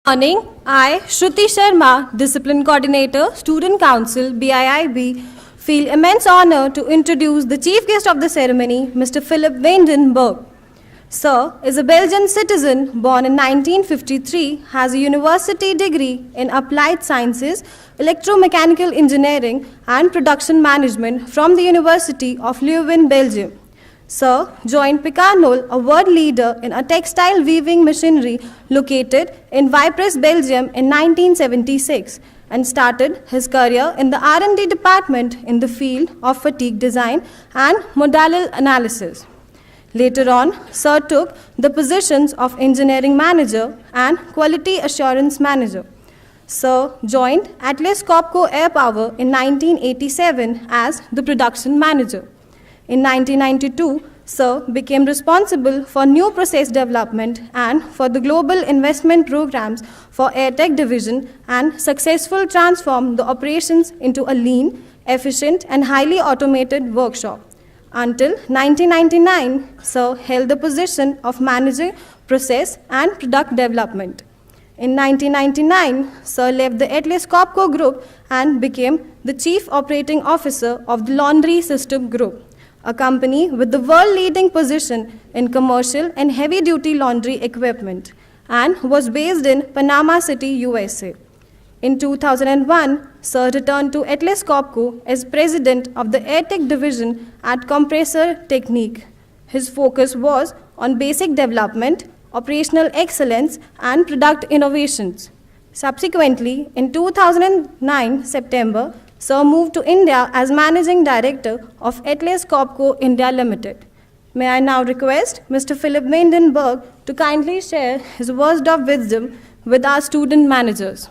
Morning, I, Shruti Sharma, Discipline Coordinator, Student Council, BIIB, feel immense honor to introduce the chief guest of the ceremony, Mr. Filip Vandenberghe. Sir is a Belgian citizen born in 1953, has a university degree in Applied Sciences, Electromechanical Engineering and Production Management from the University of Leuven, Belgium. Sir joined Picanol, a world leader in a textile weaving machinery located in Ypres, Belgium in 1976 and started his career in the R&D department in the field of fatigue design and modal analysis. Later on, Sir took the positions of engineering manager and quality assurance manager. Sir joined Atlas Copco Air Power in 1987 as the production manager. In 1992, Sir became responsible for new process development and for the global investment programs for AirTech division and successfully transformed the operations into a lean, efficient and highly automated workshop. Until 1999, Sir held the position of managing process and product development. In 1999, Sir left the Atlas Copco Group and became the Chief Operating Officer of the Laundry System Group, a company with the world-leading position in commercial and heavy-duty laundry equipment, and was based in Panama City, USA. In 2001, Sir returned to Atlas Copco as president of the AirTech division at Compressor Technique. His focus was on basic development, operational excellence, and product innovations. Subsequently, in 2009 September, Sir moved to India as Managing Director of Atlas Copco India Limited. May I now request Mr. Filip Vandenberghe to kindly share his words of wisdom with our student managers.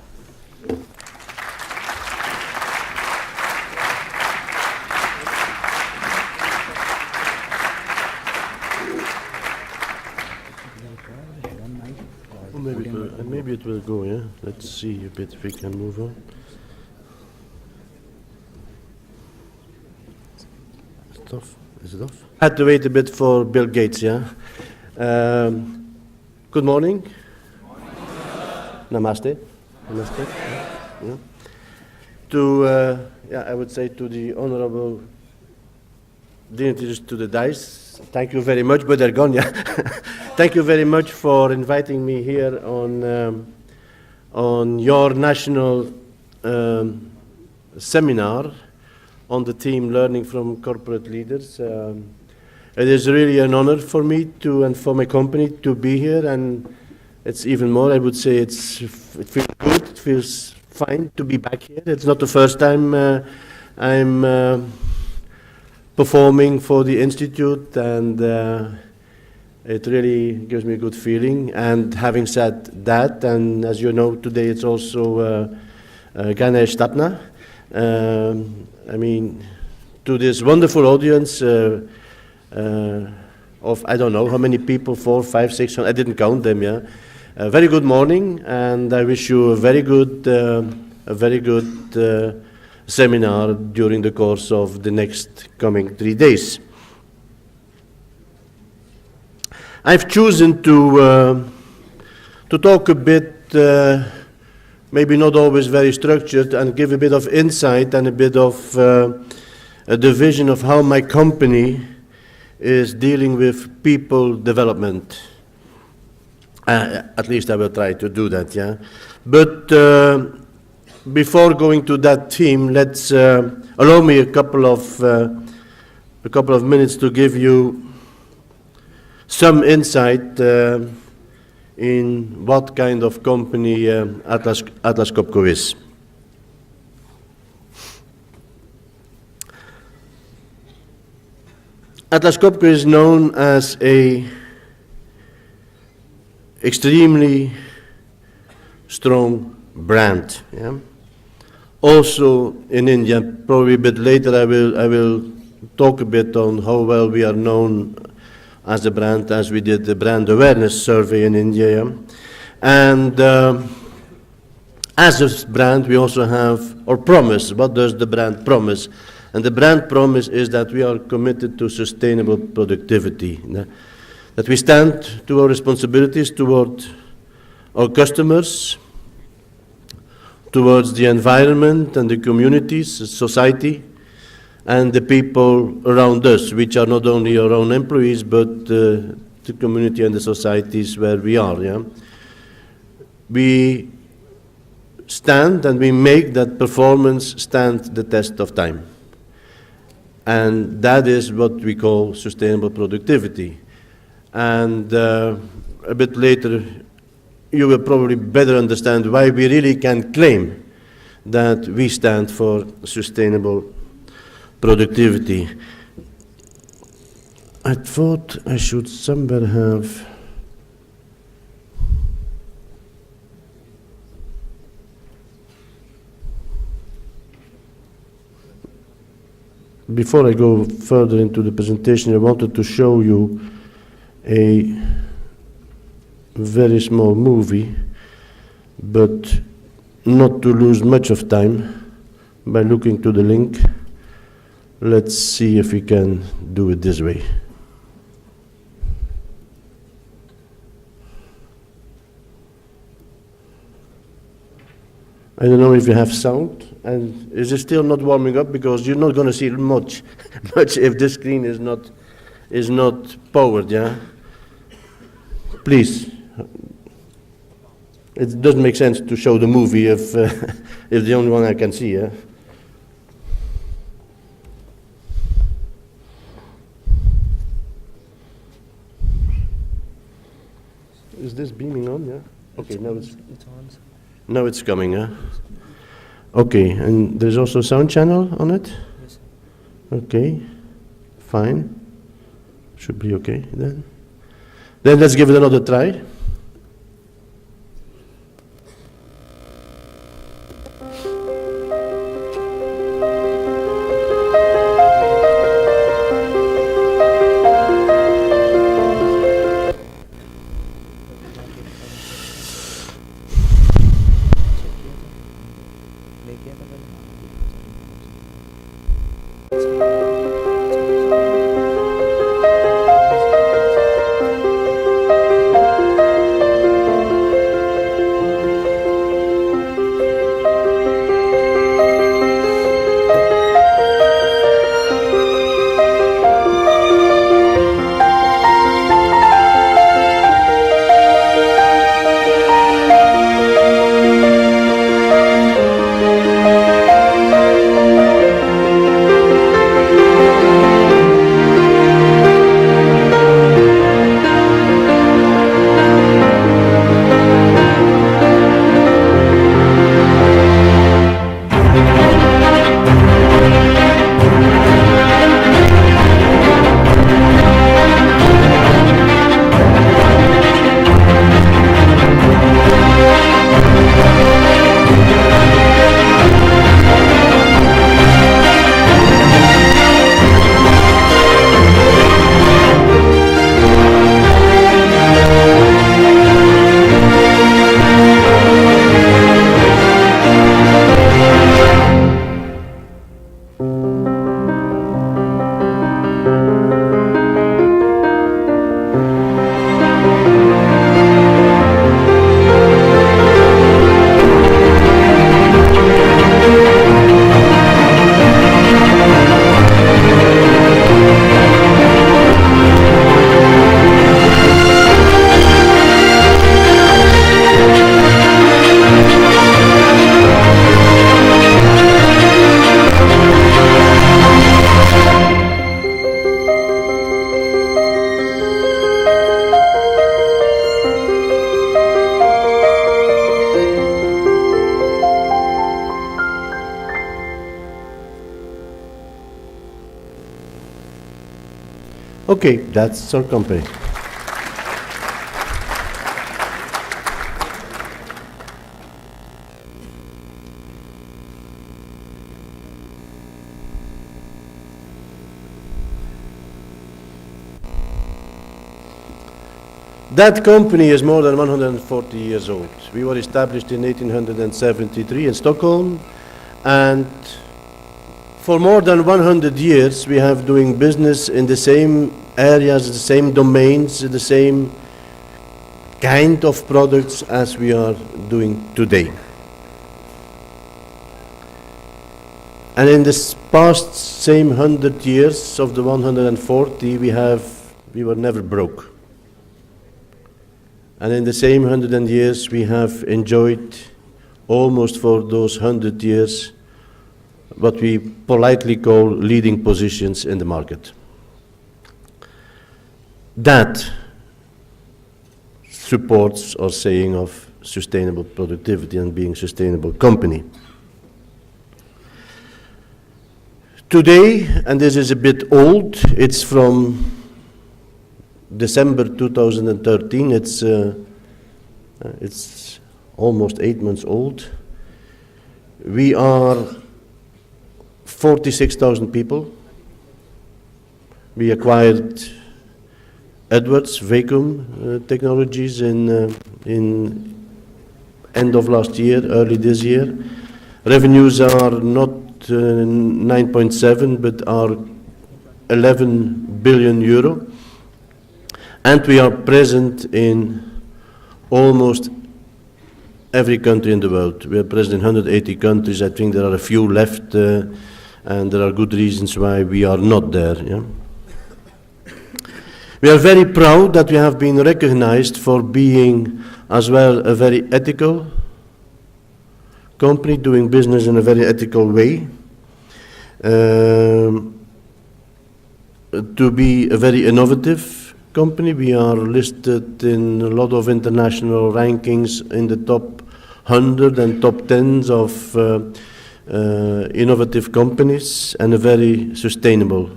Maybe it will go, yeah? Let's see a bit if we can move on. Is it off? I had to wait a bit for Bill Gates, yeah? Good morning. Namaste. Namaste. Yeah. I would say to the honorable dignitaries to the dais, thank you very much, but they're gone, yeah? Thank you very much for inviting me here on your national seminar on the theme Learning from Corporate Leaders. It is really an honor for me and for my company to be here, and it's even more, I would say, it feels good, it feels fine to be back here. It's not the first time I'm performing for the Institute, and it really gives me a good feeling. And having said that, and as you know, today it's also Ganesh Tapna, I mean, to this wonderful audience of, I don't know how many people, 400, 500, 600, I didn't count them, yeah. Very good morning, and I wish you a very good seminar during the course of the next coming 3 days. I've chosen to talk a bit, maybe not always very structured, and give a bit of insight and a bit of the vision of how my company is dealing with people development. At least I will try to do that, yeah. But before going to that theme, let's allow me a couple of minutes to give you some insight in what kind of company Atlas Copco is. Atlas Copco is known as a extremely strong brand. Yeah? Also in India, probably a bit later I will talk a bit on how well we are known as a brand, as we did the brand awareness survey in India. Yeah? And as a brand, we also have our promise. What does the brand promise? And the brand promise is that we are committed to sustainable productivity, that we stand to our responsibilities toward our customers, towards the environment and the communities, the society, and the people around us, which are not only our own employees, but the community and the societies where we are. Yeah? We stand and we make that performance stand the test of time. And that is what we call sustainable productivity. And a bit later, you will probably better understand why we really can claim that we stand for sustainable productivity. I thought I should somewhere have... Before I go further into the presentation, I wanted to show you a very small movie, but not to lose much of time by looking to the link. Let's see if we can do it this way. I don't know if you have sound, and is it still not warming up? Because you're not going to see much if the screen is not powered. Yeah. Please. It doesn't make sense to show the movie if the only one I can see. Yeah. Is this beaming on? Yeah. Okay, now it's on. Now it's coming, huh? Okay, and there's also a sound channel on it? Yes. Okay, fine. Should be okay then. Then let's give it another try. Okay, that's our company. That company is more than 140 years old. We were established in 1873 in Stockholm, and for more than 100 years we have doing business in the same areas, the same domains, the same kind of products as we are doing today. And in this past same 100 years of the 140, we were never broke. And in the same 100 years, we have enjoyed almost for those 100 years what we politely call leading positions in the market. That supports our saying of sustainable productivity and being a sustainable company. Today, and this is a bit old, it's from December 2013, it's almost 8 months old. We are 46,000 people. We acquired Edwards Vacuum Technologies in end of last year, early this year. Revenues are not 9.7, but are 11 billion euro. And we are present in almost every country in the world. We are present in 180 countries. I think there are a few left, and there are good reasons why we are not there. Yeah? We are very proud that we have been recognized for being as well a very ethical company, doing business in a very ethical way, to be a very innovative company. We are listed in a lot of international rankings in the top 100 and top 10s of innovative companies, and a very sustainable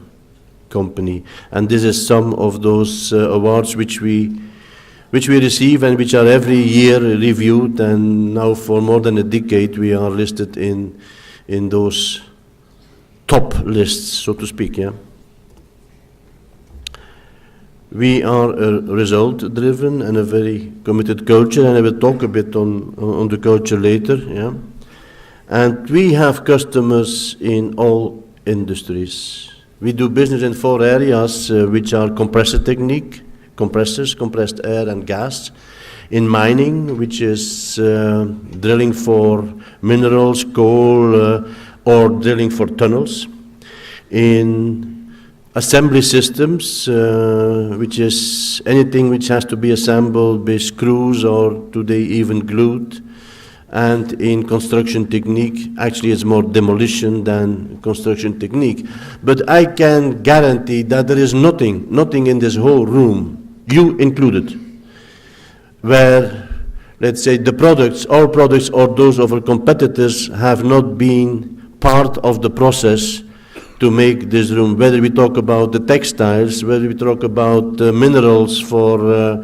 company. And this is some of those awards which we receive and which are every year reviewed, and now for more than a decade we are listed in those top lists, so to speak. Yeah. We are a result-driven and a very committed culture, and I will talk a bit on the culture later. Yeah. And we have customers in all industries. We do business in 4 areas, which are compressor technique, compressors, compressed air and gas. In mining, which is drilling for minerals, coal, or drilling for tunnels. In assembly systems, which is anything which has to be assembled by screws or today even glued. And in construction technique, actually it's more demolition than construction technique. But I can guarantee that there is nothing in this whole room, you included, where, let's say, the products, our products or those of our competitors have not been part of the process to make this room, whether we talk about the textiles, whether we talk about minerals for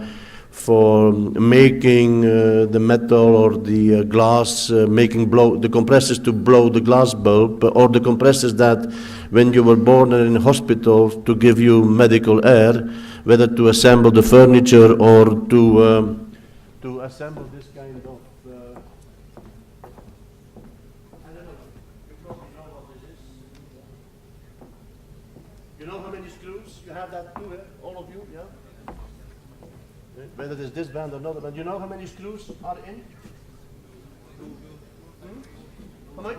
making the metal or the glass, making the compressors to blow the glass bulb, or the compressors that when you were born in a hospital to give you medical air, whether to assemble the furniture or to assemble this kind of I don't know, you probably know what this is. You know how many screws? You have that too, all of you, yeah? Whether it's this band or another band. You know how many screws are in? How much?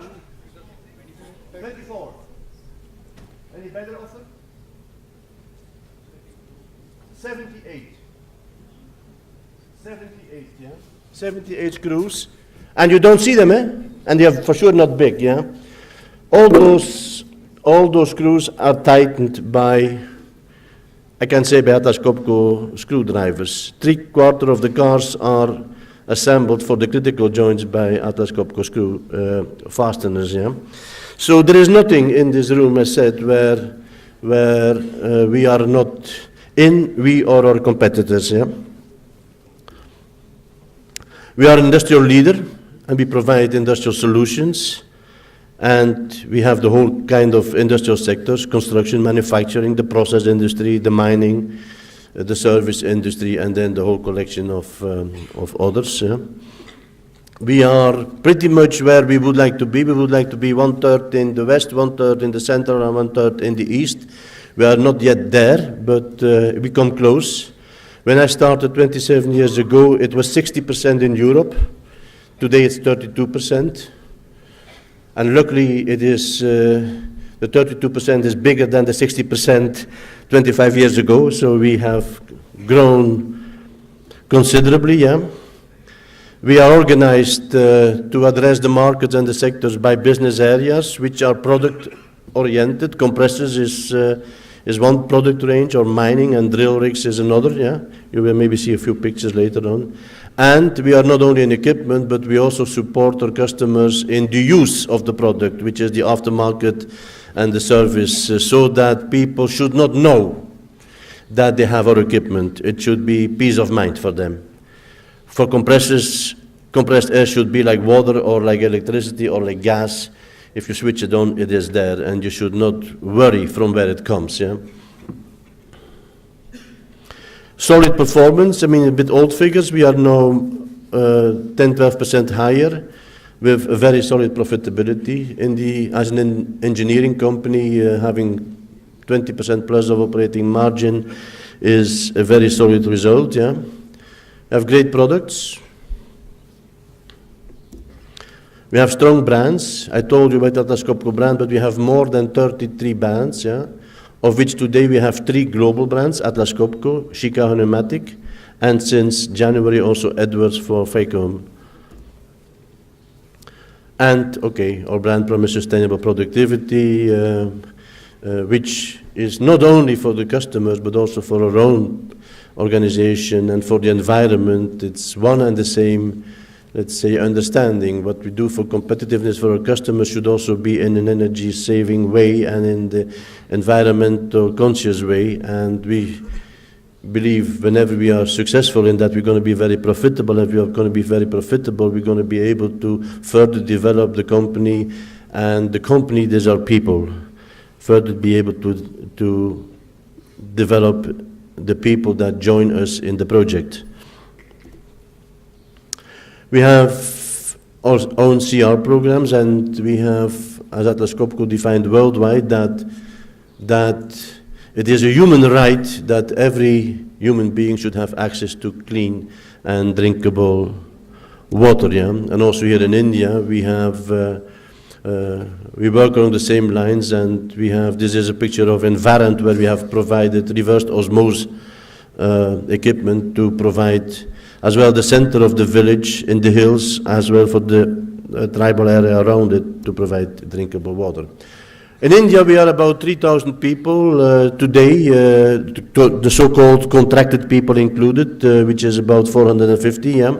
24. Any better offer? 78. 78, yeah? 78 screws. And you don't see them, eh? And they are for sure not big, yeah? All those screws are tightened by, I can say, by Atlas Copco screwdrivers. 3/4 of the cars are assembled for the critical joints by Atlas Copco screw fasteners. Yeah? So there is nothing in this room, as said, where we are not in, we or our competitors. Yeah? We are an industrial leader, and we provide industrial solutions. And we have the whole kind of industrial sectors: construction, manufacturing, the process industry, the mining, the service industry, and then the whole collection of others. Yeah. We are pretty much where we would like to be. We would like to be 1/3 in the west, 1/3 in the center, and 1/3 in the east. We are not yet there, but we come close. When I started 27 years ago, it was 60% in Europe. Today it's 32%. And luckily it is, the 32% is bigger than the 60% 25 years ago, so we have grown considerably, yeah. We are organized to address the markets and the sectors by business areas, which are product-oriented. Compressors is one product range, or mining and drill rigs is another, yeah. You will maybe see a few pictures later on. And we are not only in equipment, but we also support our customers in the use of the product, which is the aftermarket and the service, so that people should not know that they have our equipment. It should be peace of mind for them. For compressors, compressed air should be like water or like electricity or like gas. If you switch it on, it is there, and you should not worry from where it comes, yeah. Solid performance, I mean, a bit old figures. We are now 10-12% higher with a very solid profitability. As an engineering company, having 20% plus of operating margin is a very solid result, yeah. We have great products. We have strong brands. I told you about the Atlas Copco brand, but we have more than 33 brands, yeah, of which today we have 3 global brands: Atlas Copco, Chicago Pneumatic, and since January also Edwards for Vacuum. And, okay, our brand promise sustainable productivity, which is not only for the customers, but also for our own organization and for the environment. It's one and the same, let's say, understanding. What we do for competitiveness for our customers should also be in an energy-saving way and in the environmental conscious way. And we believe whenever we are successful in that, we're going to be very profitable. If we are going to be very profitable, we're going to be able to further develop the company, and the company, these are people. Further be able to develop the people that join us in the project. We have our own CR programs, and we have, as Atlas Copco, defined worldwide that it is a human right that every human being should have access to clean and drinkable water. Yeah? And also here in India, we have we work along the same lines, and we have, this is a picture of Environt, where we have provided reversed osmosis equipment to provide as well the center of the village in the hills, as well for the tribal area around it to provide drinkable water. In India, we are about 3,000 people today, the so-called contracted people included, which is about 450, yeah.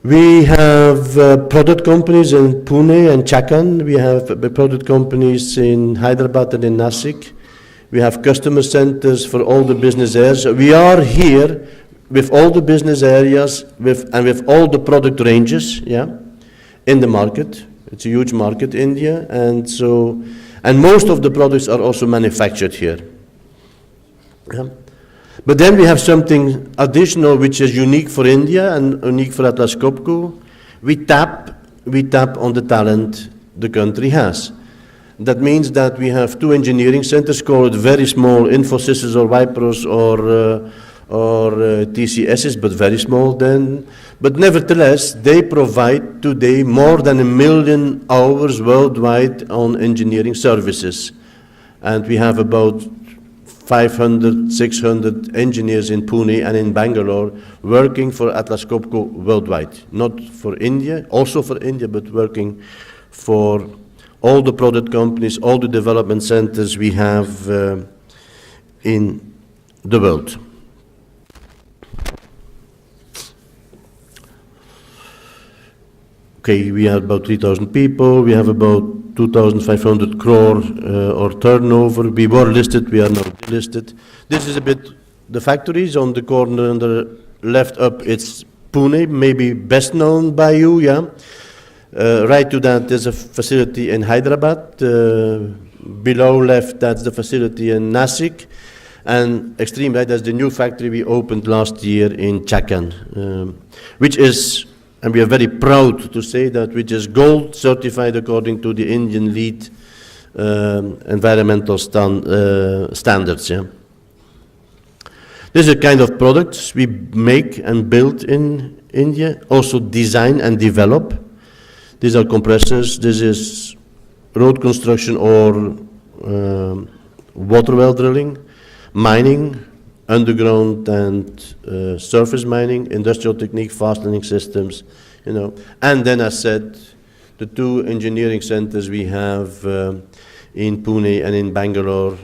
We have product companies in Pune and Chakan. We have product companies in Hyderabad and in Nasik. We have customer centers for all the business areas. We are here with all the business areas and with all the product ranges, yeah, in the market. It's a huge market, India, and most of the products are also manufactured here. Yeah. But then we have something additional which is unique for India and unique for Atlas Copco. We tap on the talent the country has. That means that we have 2 engineering centers, called very small Infosys or Wipros or TCSs, but very small then. But nevertheless, they provide today more than 1 million hours worldwide on engineering services. And we have about 500, 600 engineers in Pune and in Bangalore working for Atlas Copco worldwide. Not for India, also for India, but working for all the product companies, all the development centers we have in the world. Okay, we have about 3,000 people. We have about 2,500 crore or turnover. We were listed, we are now delisted. This is a bit the factories on the corner on the left up. It's Pune, maybe best known by you, yeah. Right to that, there's a facility in Hyderabad. Below left, that's the facility in Nasik. And extreme right, that's the new factory we opened last year in Chakan, which is, and we are very proud to say that, which is gold certified according to the Indian LEED environmental standards. Yeah. This is a kind of products we make and build in India, also design and develop. These are compressors, this is road construction or water well drilling, mining, underground and surface mining, industrial technique, fastening systems, you know. And then I said, the two engineering centers we have in Pune and in Bangalore,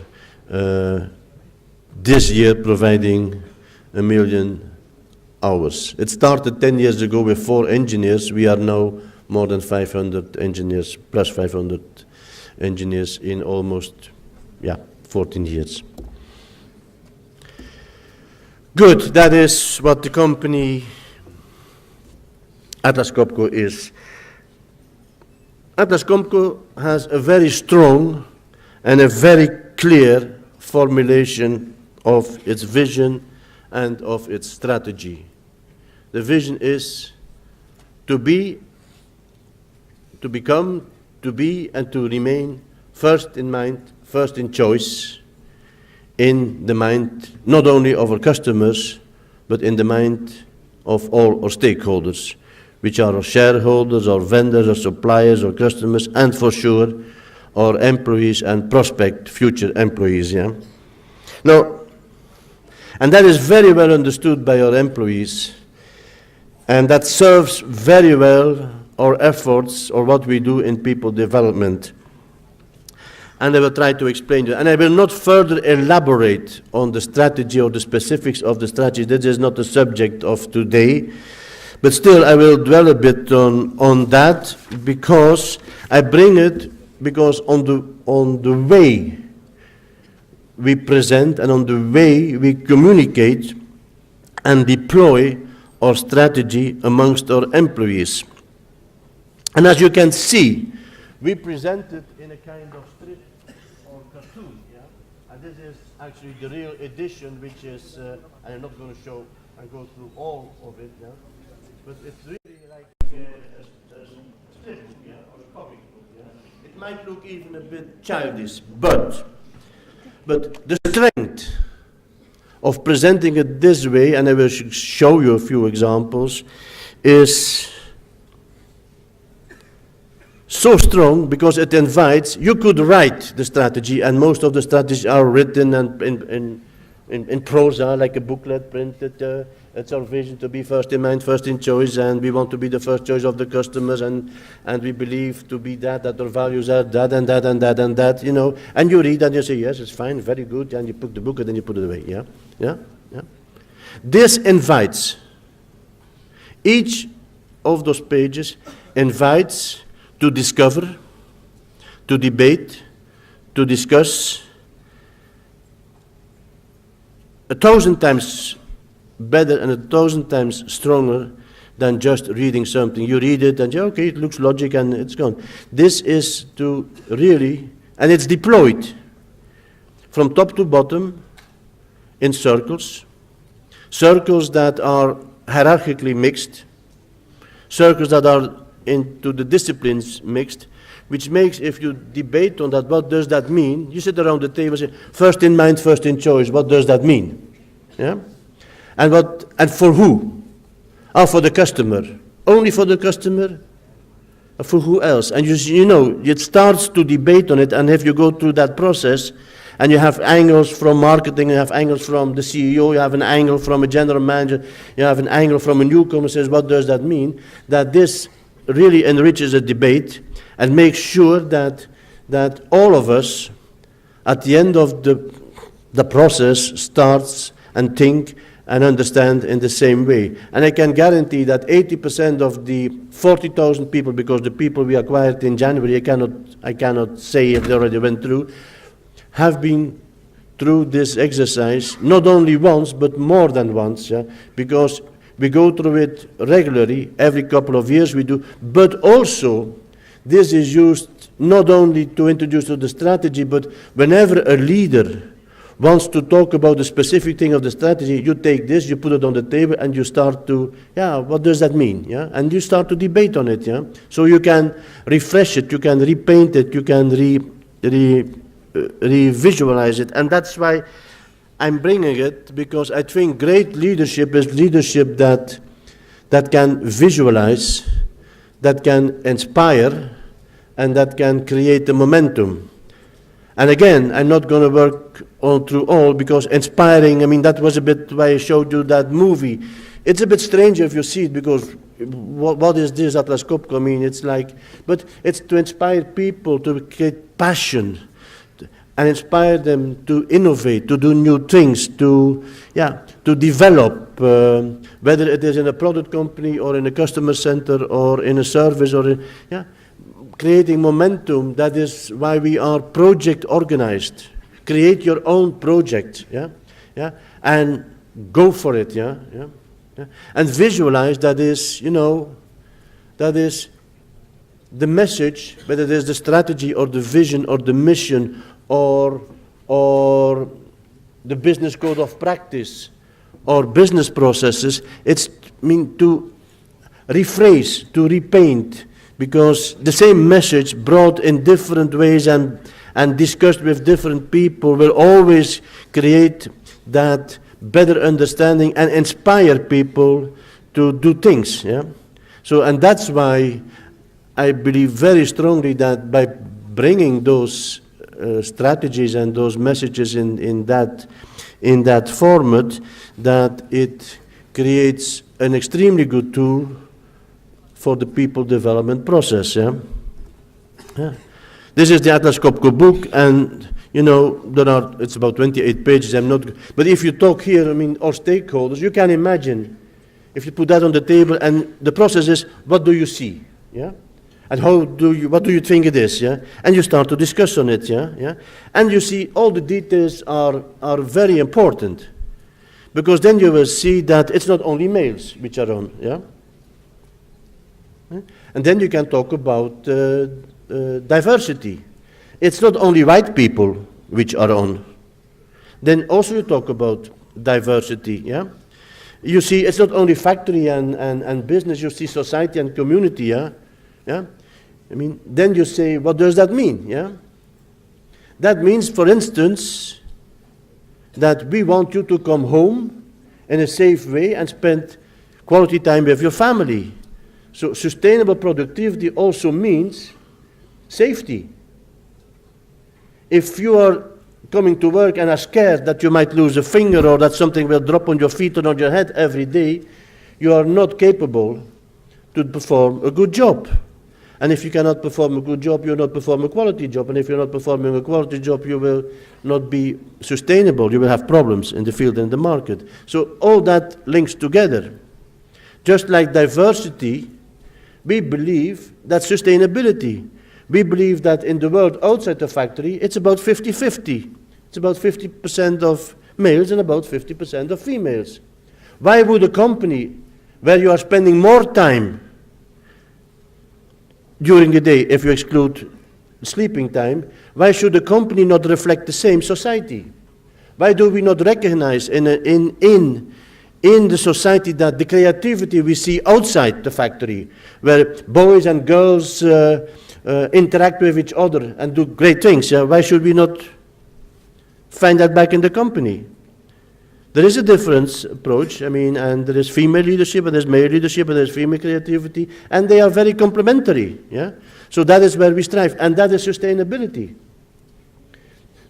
this year providing 1 million hours. It started 10 years ago with 4 engineers. We are now more than 500 engineers, plus 500 engineers in almost, 14 years. Good, that is what the company Atlas Copco is. Atlas Copco has a very strong and a very clear formulation of its vision and of its strategy. The vision is to be, to become, to be, and to remain first in mind, first in choice, in the mind not only of our customers, but in the mind of all our stakeholders, which are our shareholders, our vendors, our suppliers, our customers, and for sure, our employees and prospect future employees, yeah? Now, and that is very well understood by our employees, and that serves very well our efforts or what we do in people development. And I will try to explain it. And I will not further elaborate on the strategy or the specifics of the strategy. This is not the subject of today. But still, I will dwell a bit on that because I bring it because on the way we present and on the way we communicate and deploy our strategy amongst our employees. And as you can see, we present it in a kind of strip or cartoon, yeah? And this is actually the real edition, which is, and I'm not going to show and go through all of it, yeah? But it's really like a strip, yeah, or a comic book, yeah? It might look even a bit childish, but the strength of presenting it this way, and I will show you a few examples, is so strong because it invites, you could write the strategy, and most of the strategies are written and in prosa, like a booklet printed. It's our vision to be first in mind, first in choice, and we want to be the first choice of the customers, and we believe to be that our values are that and that and that and that, you know. And you read and you say, yes, it's fine, very good, and you put the book and then you put it away, yeah? Yeah? Yeah? This invites, each of those pages invites to discover, to debate, to discuss 1,000 times better and 1,000 times stronger than just reading something. You read it and you, okay, it looks logic and it's gone. This is to really, and it's deployed from top to bottom in circles that are hierarchically mixed, circles that are into the disciplines mixed, which makes, if you debate on that, what does that mean? You sit around the table and say, first in mind, first in choice, what does that mean? Yeah? And for who? For the customer. Only for the customer? Or for who else? And you know, it starts to debate on it, and if you go through that process, and you have angles from marketing, you have angles from the CEO, you have an angle from a general manager, you have an angle from a newcomer who says, what does that mean? That this really enriches a debate and makes sure that all of us, at the end of the process, starts and think and understand in the same way. And I can guarantee that 80% of the 40,000 people, because the people we acquired in January, I cannot say if they already went through, have been through this exercise, not only once, but more than once, yeah? Because we go through it regularly, every couple of years we do, but also this is used not only to introduce to the strategy, but whenever a leader wants to talk about the specific thing of the strategy, you take this, you put it on the table, and you start to, what does that mean? Yeah, and you start to debate on it. Yeah, so you can refresh it, you can repaint it, you can re-visualize it, and that's why I'm bringing it because I think great leadership is leadership that can visualize, that can inspire, and that can create a momentum. And again, I'm not going to work on through all, because inspiring, I mean, that was a bit why I showed you that movie. It's a bit strange if you see it, because what is this Atlas Copco? I mean, it's like, but it's to inspire people, to create passion, and inspire them to innovate, to do new things, to develop, whether it is in a product company or in a customer center or in a service or in, creating momentum. That is why we are project organized. Create your own project, and go for it, and visualize. That is, that is the message, whether it is the strategy or the vision or the mission or the business code of practice or business processes. It's to rephrase, to repaint, because the same message brought in different ways and discussed with different people will always create that better understanding and inspire people to do things. So, and that's why I believe very strongly that by bringing those strategies and those messages in that format, that it creates an extremely good tool for the people development process. This is the Atlas Copco book, and it's about 28 pages. But if you talk here, all stakeholders, you can imagine if you put that on the table, and the process is, what do you see? And what do you think it is? And you start to discuss on it. And you see all the details are very important, because then you will see that it's not only males which are on. And then you can talk about diversity. It's not only white people which are on. Then also you talk about diversity. You see, it's not only factory and business. You see society and community. Then you say, what does that mean? That means, for instance, that we want you to come home in a safe way and spend quality time with your family. So sustainable productivity also means safety. If you are coming to work and are scared that you might lose a finger or that something will drop on your feet or on your head every day, you are not capable to perform a good job. And if you cannot perform a good job, you will not perform a quality job. And if you're not performing a quality job, you will not be sustainable. You will have problems in the field and in the market. So all that links together. Just like diversity, we believe that sustainability. We believe that in the world outside the factory, it's about 50-50. It's about 50% of males and about 50% of females. Why would a company where you are spending more time during the day, if you exclude sleeping time, why should the company not reflect the same society? Why do we not recognize in the society that the creativity we see outside the factory, where boys and girls interact with each other and do great things, why should we not find that back in the company? There is a different approach, and there is female leadership, and there's male leadership, and there's female creativity, and they are very complementary, So that is where we strive, and that is sustainability.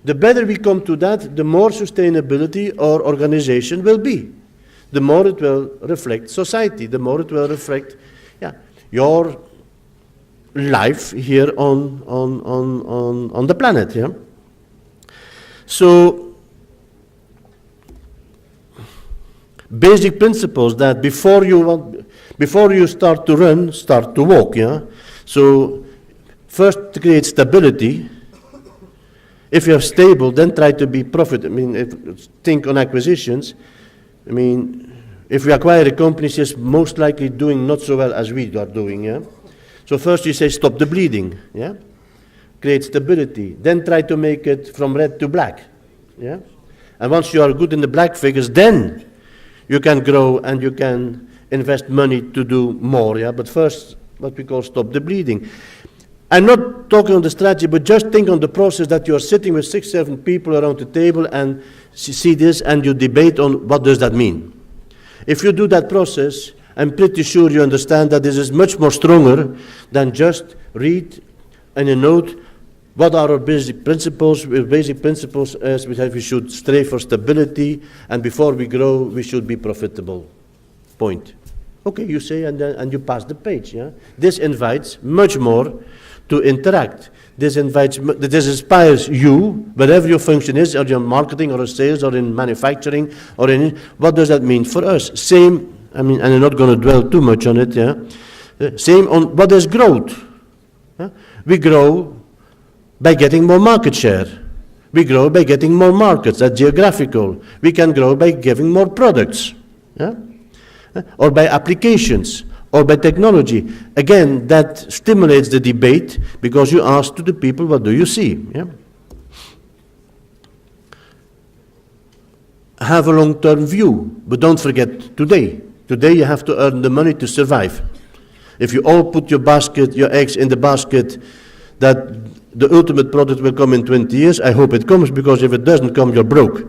The better we come to that, the more sustainability our organization will be. The more it will reflect society, the more it will reflect your life here on the planet, So, basic principles that before you start to run, start to walk, So, first to create stability. If you are stable, then try to be profitable. Think on acquisitions. If we acquire a company, it's most likely doing not so well as we are doing, So first you say stop the bleeding, Create stability. Then try to make it from red to black, And once you are good in the black figures, then you can grow and you can invest money to do more, But first, what we call stop the bleeding. I'm not talking on the strategy, but just think on the process that you're sitting with 6, 7 people around the table and see this and you debate on what does that mean. If you do that process, I'm pretty sure you understand that this is much more stronger than just read in a note what are our basic principles. Basic principles is we should strive for stability, and before we grow, we should be profitable. Point. Okay, you say, and you pass the page. Yeah? This invites much more to interact. This inspires you, wherever your function is, or your marketing, or in sales, or in manufacturing, or in, what does that mean for us? Same, I mean, and I'm not going to dwell too much on it, yeah? Same on what is growth. Yeah? We grow by getting more market share. We grow by getting more markets, that's geographical. We can grow by giving more products, yeah? Or by applications, or by technology. Again, that stimulates the debate because you ask to the people, what do you see? Yeah? Have a long-term view, but don't forget today. Today you have to earn the money to survive. If you all put your eggs in the basket that the ultimate product will come in 20 years, I hope it comes, because if it doesn't come, you're broke.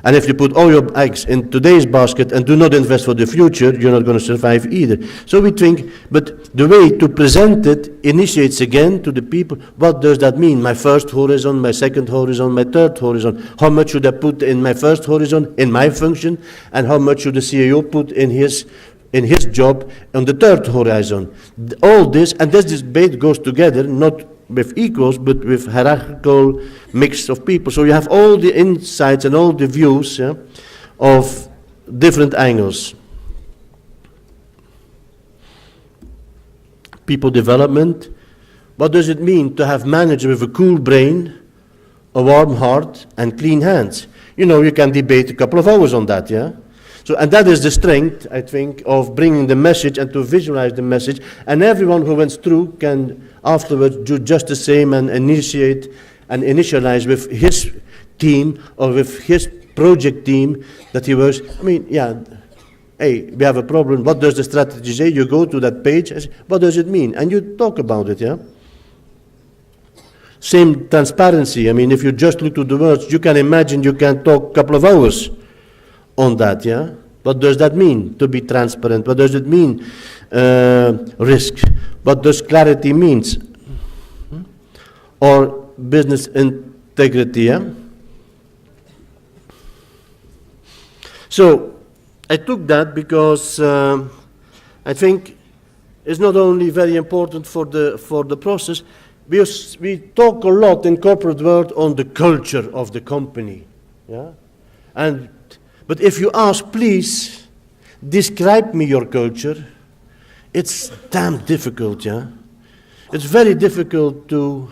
And if you put all your eggs in today's basket and do not invest for the future, you're not going to survive either. So we think, but the way to present it initiates again to the people, what does that mean? My first horizon, my second horizon, my third horizon. How much should I put in my first horizon, in my function, and how much should the CEO put in his job on the third horizon? All this, and this debate goes together, not with equals, but with hierarchical mix of people. So you have all the insights and all the views, yeah, of different angles. People development. What does it mean to have manager with a cool brain, a warm heart, and clean hands? You know, you can debate a couple of hours on that, yeah? So, and that is the strength, I think, of bringing the message and to visualize the message. And everyone who went through can afterwards do just the same and initiate and initialize with his team or with his project team that he was. I mean, yeah, hey, we have a problem. What does the strategy say? You go to that page. What does it mean? And you talk about it, yeah? Same transparency. I mean, if you just look to the words, you can imagine you can talk a couple of hours on that, yeah? What does that mean, to be transparent? What does it mean, risk? What does clarity means? Or business integrity, yeah? So, I took that because I think it's not only very important for the process, we talk a lot in corporate world on the culture of the company, yeah? But if you ask, please, describe me your culture, it's damn difficult, yeah? It's very difficult to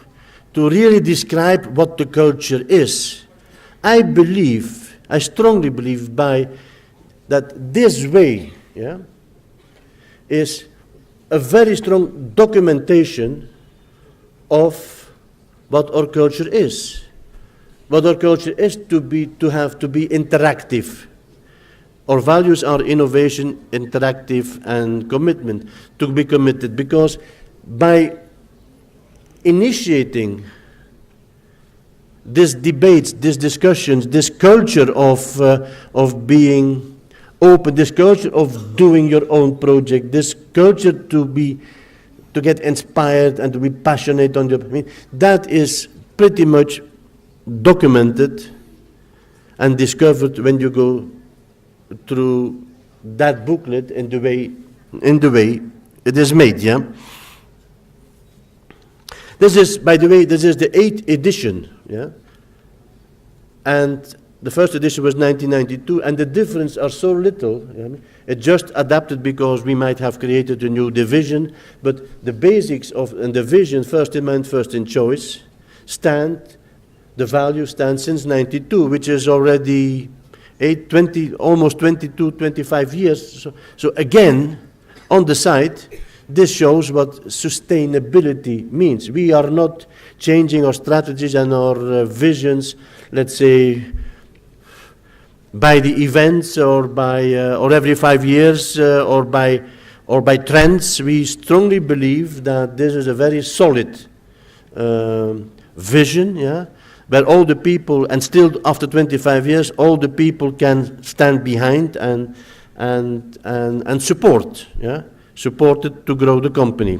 really describe what the culture is. I strongly believe that this way, yeah, is a very strong documentation of what our culture is. What our culture is to be interactive. Our values are innovation, interactive, and commitment, to be committed, because by initiating these debates, these discussions, this culture of being open, this culture of doing your own project, this culture to get inspired and to be passionate on your, I mean, that is pretty much documented and discovered when you go through that booklet in the way it is made, yeah? This is, by the way, this is the 8th edition, yeah? And the first edition was 1992, and the difference are so little, yeah? It just adapted because we might have created a new division, but the basics of, and the vision, first in mind, first in choice, the value stands since 92, which is already almost 22, 25 years. So again, on the side, this shows what sustainability means. We are not changing our strategies and our visions, let's say, by the events or by or every 5 years or or by trends, we strongly believe that this is a very solid vision, yeah, where all the people, and still after 25 years, all the people can stand behind and support, yeah, support it to grow the company.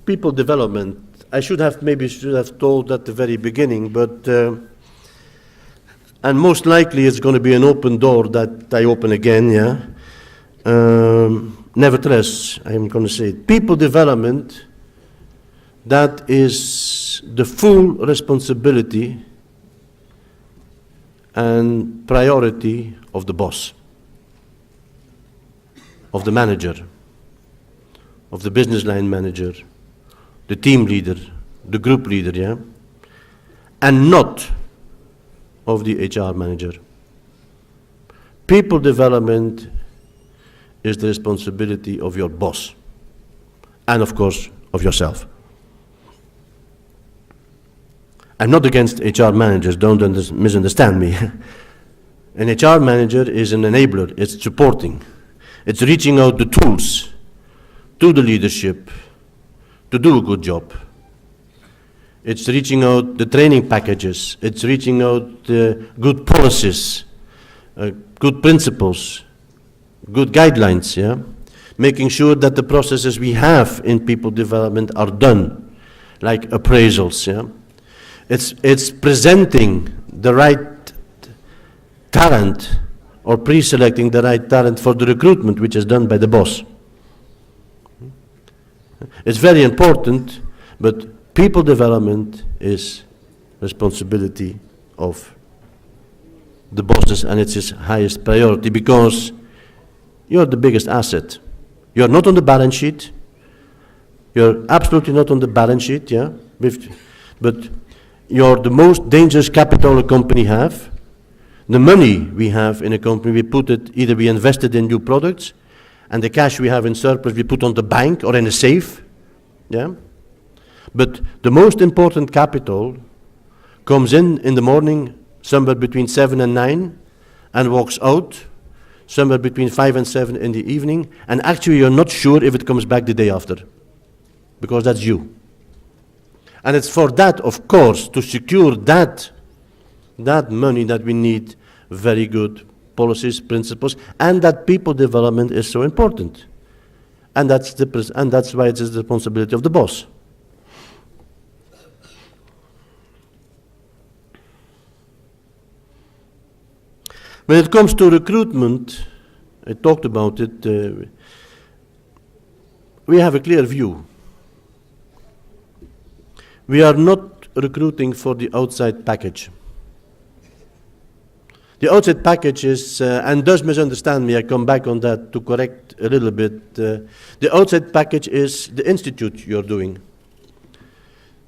People development. I should have told at the very beginning, but and most likely it's going to be an open door that I open again, yeah. Nevertheless, I'm going to say it. People development, that is the full responsibility and priority of the boss, of the manager, of the business line manager, the team leader, the group leader, yeah, and not of the HR manager. People development is the responsibility of your boss, and of course, of yourself. I'm not against HR managers, don't misunderstand me. An HR manager is an enabler, it's supporting. It's reaching out the tools to the leadership to do a good job. It's reaching out the training packages, it's reaching out good policies, good principles, good guidelines, yeah? Making sure that the processes we have in people development are done, like appraisals, yeah? It's presenting the right talent or pre-selecting the right talent for the recruitment, which is done by the boss. It's very important, but people development is responsibility of the bosses, and it's his highest priority because you're the biggest asset. You're not on the balance sheet. You're absolutely not on the balance sheet, yeah? But you're the most dangerous capital a company have. The money we have in a company, we put it, either we invest it in new products, and the cash we have in surplus we put on the bank or in a safe, yeah? But the most important capital comes in the morning, somewhere between 7 and 9, and walks out somewhere between 5 and 7 in the evening, and actually you're not sure if it comes back the day after, because that's you. And it's for that, of course, to secure that money that we need very good policies, principles, and that people development is so important. And that's why it is the responsibility of the boss. When it comes to recruitment, I talked about it, we have a clear view. We are not recruiting for the outside package. The outside package is, and does misunderstand me, I come back on that to correct a little bit. The outside package is the institute you're doing,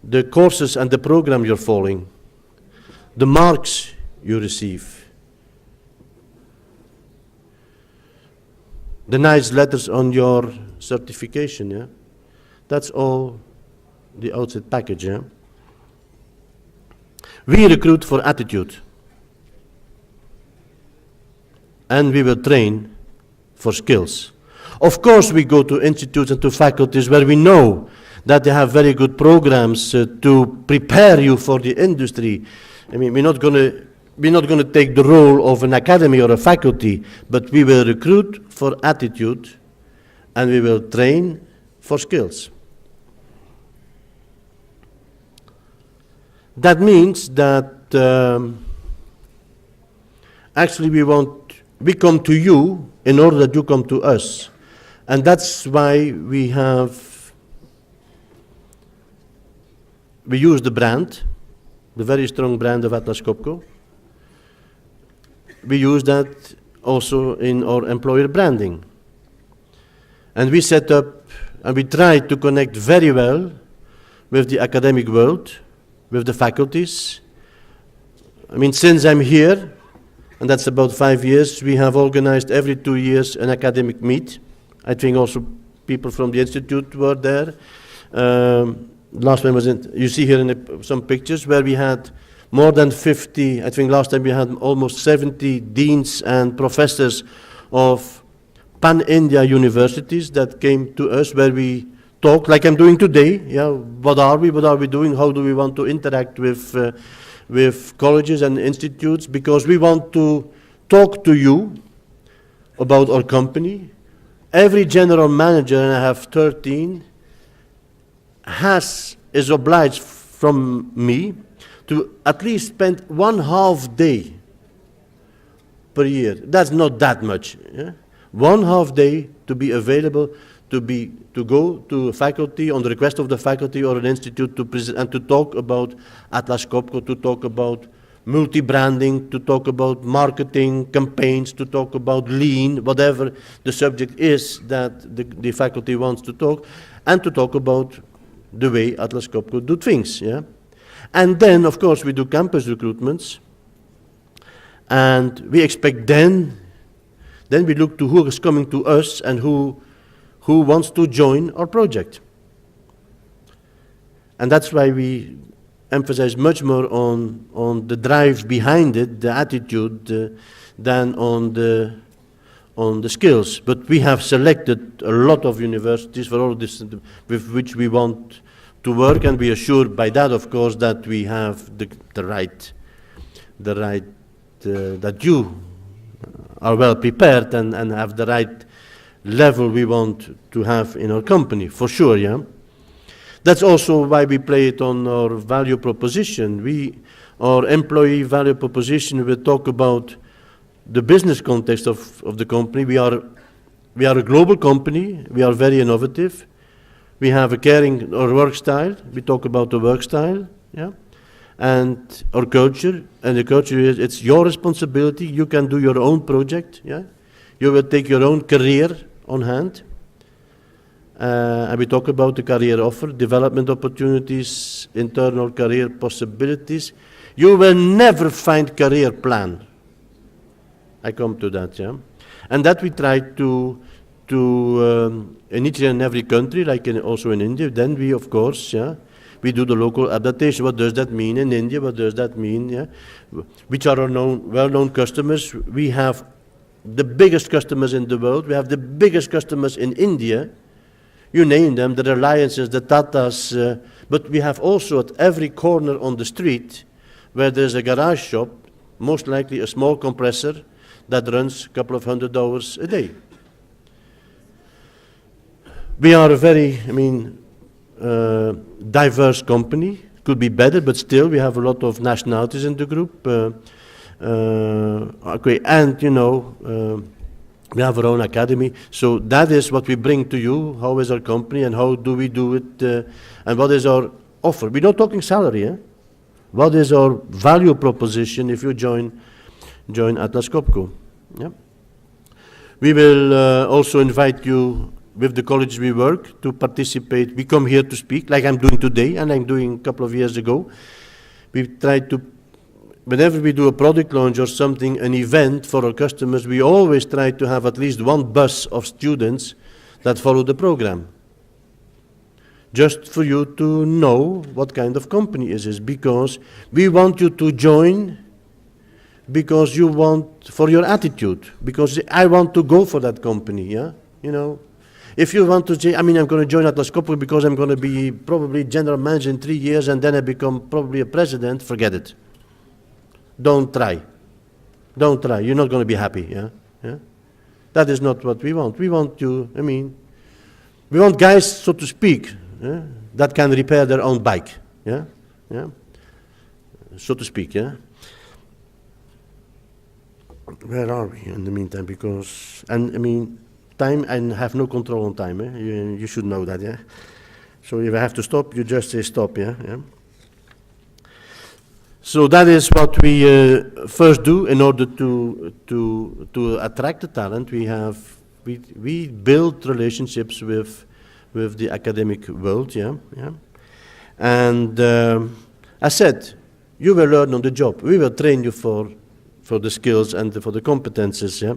the courses and the program you're following, the marks you receive, the nice letters on your certification, yeah? That's all the outside package, yeah? We recruit for attitude. And we will train for skills. Of course, we go to institutes and to faculties where we know that they have very good programs to prepare you for the industry. I mean, we're not going to take the role of an academy or a faculty, but we will recruit for attitude and we will train for skills. That means that actually we come to you in order that you come to us. And that's why we use the brand, the very strong brand of Atlas Copco. We use that also in our employer branding. And we set up, and we try to connect very well with the academic world, with the faculties. I mean, since I'm here, and that's about 5 years, we have organized every 2 years an academic meet. I think also people from the institute were there. Last one was you see here in some pictures where we had more than 50, I think last time we had almost 70 deans and professors of pan-India universities that came to us where we talk, like I'm doing today, yeah, what are we doing, how do we want to interact with colleges and institutes, because we want to talk to you about our company. Every general manager, and I have 13, is obliged from me to at least spend 1/2 day per year. That's not that much. Yeah? 1/2 day to be available, to go to a faculty on the request of the faculty or an institute to present and to talk about Atlas Copco, to talk about multi-branding, to talk about marketing campaigns, to talk about lean, whatever the subject is that the faculty wants to talk, and to talk about the way Atlas Copco do things. Yeah? And then, of course, we do campus recruitments, and we expect then we look to who is coming to us and who wants to join our project. And that's why we emphasize much more on the drive behind it, the attitude, than on the skills. But we have selected a lot of universities for all this with which we want to work, and we are sure by that, of course, that we have the right, that you are well prepared and have the right level we want to have in our company, for sure, yeah? That's also why we play it on our value proposition. Our employee value proposition will talk about the business context of the company. We are a global company, we are very innovative, we have a caring or work style, we talk about the work style, yeah? And our culture, and the culture is, it's your responsibility, you can do your own project, yeah? You will take your own career on hand. And we talk about the career offer, development opportunities, internal career possibilities. You will never find career plan. I come to that, yeah? And that we try to in each and every country, like also in India, then we, of course, yeah, we do the local adaptation. What does that mean in India? What does that mean? Yeah? Which are our well-known customers? We have the biggest customers in the world. We have the biggest customers in India. You name them, the Reliances, the Tatas. But we have also at every corner on the street where there's a garage shop, most likely a small compressor that runs a couple of $100 a day. We are a very, diverse company. Could be better, but still we have a lot of nationalities in the group. Okay, and we have our own academy. So that is what we bring to you. How is our company and how do we do it? And what is our offer? We're not talking salary. Eh? What is our value proposition if you join Atlas Copco? Yeah. We will also invite you with the college we work to participate. We come here to speak, like I'm doing today and I'm doing a couple of years ago. We try to, whenever we do a product launch or something, an event for our customers, we always try to have at least one bus of students that follow the program. Just for you to know what kind of company is this, because we want you to join because you want, for your attitude, because I want to go for that company, yeah? If you want to say, I'm going to join Atlas Copco because I'm going to be probably general manager in 3 years and then I become probably a president, forget it. Don't try. Don't try. You're not going to be happy, yeah? Yeah? That is not what we want. We want you, we want guys, so to speak, yeah, that can repair their own bike, yeah? Yeah? So to speak, yeah? Where are we in the meantime? Because, time, I have no control on time. Eh? You should know that, yeah? So if I have to stop, you just say stop, yeah? Yeah? So that is what we first do in order to attract the talent. We build relationships with the academic world, yeah? Yeah? And as said, you will learn on the job. We will train you for the skills and for the competences, yeah?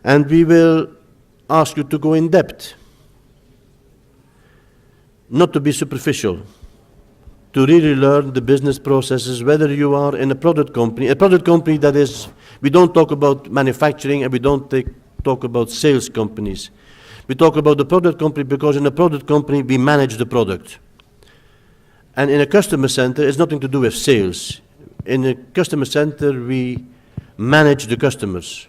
And we will ask you to go in depth, not to be superficial, to really learn the business processes, whether you are in a product company that is, we don't talk about manufacturing and we don't talk about sales companies. We talk about the product company because in a product company we manage the product. And in a customer center, it's nothing to do with sales. In a customer center, we manage the customers.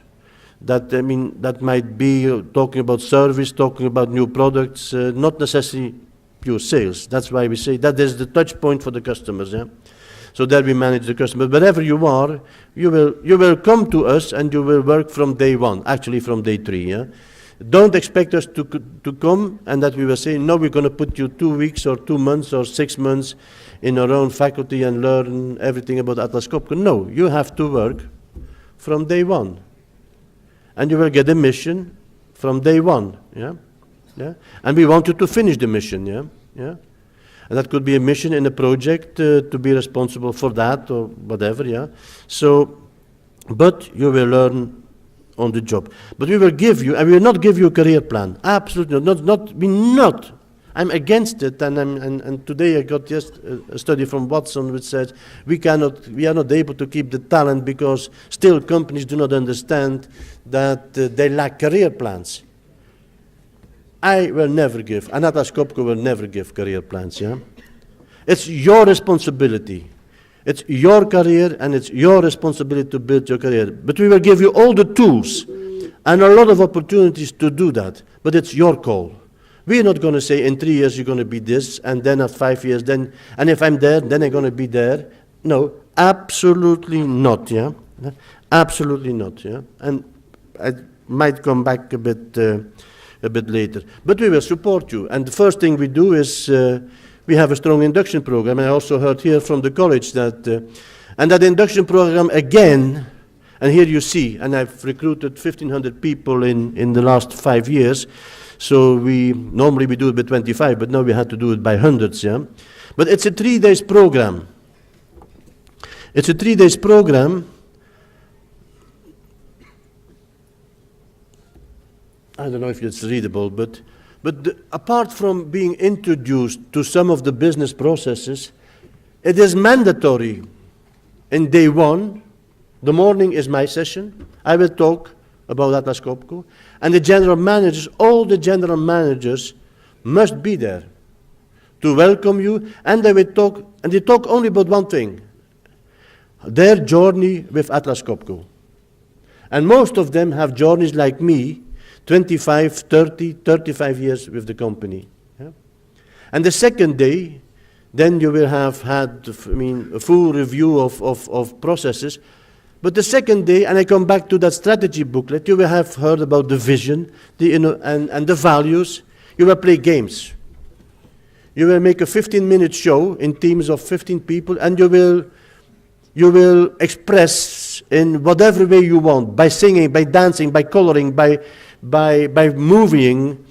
That might be talking about service, talking about new products, not necessarily pure sales. That's why we say that is the touch point for the customers. Yeah? So there we manage the customer. Wherever you are, you will come to us and you will work from day one, actually from day 3. Yeah? Don't expect us to come and that we will say, no, we're going to put you 2 weeks or 2 months or 6 months in our own faculty and learn everything about Atlas Copco. No, you have to work from day 1. And you will get a mission from day 1. Yeah? Yeah? And we want you to finish the mission. Yeah? Yeah? And that could be a mission in a project to be responsible for that or whatever. Yeah? So, but you will learn on the job. But we will give you, and we will not give you a career plan. Absolutely not. I'm against it, and today I got just a study from Watson which says we are not able to keep the talent because still companies do not understand that they lack career plans. I will never give, and Atlas Copco will never give career plans. Yeah, it's your responsibility. It's your career and it's your responsibility to build your career. But we will give you all the tools and a lot of opportunities to do that. But it's your call. We're not going to say in 3 years you're going to be this, and then at 5 years, and if I'm there, then I'm going to be there. No, absolutely not. Yeah, absolutely not. Yeah, and I might come back a bit later. But we will support you. And the first thing we do is we have a strong induction program. I also heard here from the college that, and that induction program again, and here you see, and I've recruited 1,500 people in the last 5 years. So normally we do it by 25, but now we had to do it by hundreds. Yeah, but it's a 3 days program. It's a 3 days program. I don't know if it's readable, but apart from being introduced to some of the business processes, it is mandatory. In day 1, the morning is my session. I will talk about Atlas Copco, and the general managers, all the general managers must be there to welcome you, and they will talk, and they talk only about one thing, their journey with Atlas Copco. And most of them have journeys like me, 25, 30, 35 years with the company. Yeah? And the second day, then you will have had, a full review of processes. But the second day, and I come back to that strategy booklet, you will have heard about the vision, and the values. You will play games. You will make a 15-minute show in teams of 15 people, and you will express in whatever way you want, by singing, by dancing, by coloring, by moving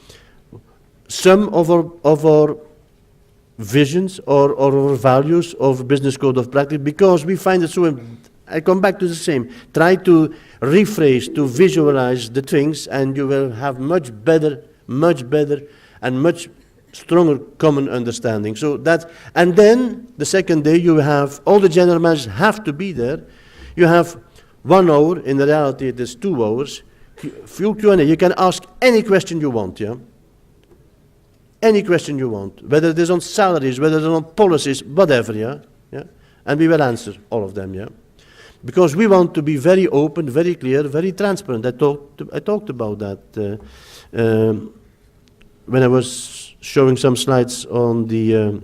some of our visions or our values of business code of practice, because we find it so. I come back to the same. Try to rephrase, to visualize the things, and you will have much better, and much stronger common understanding. So that, and then the second day you have all the general managers have to be there. You have 1 hour. In reality, it is 2 hours. Full Q&A. You can ask any question you want. Yeah. Any question you want, whether it is on salaries, whether it is on policies, whatever. Yeah. Yeah. And we will answer all of them. Yeah. Because we want to be very open, very clear, very transparent. I talked about that when I was showing some slides on the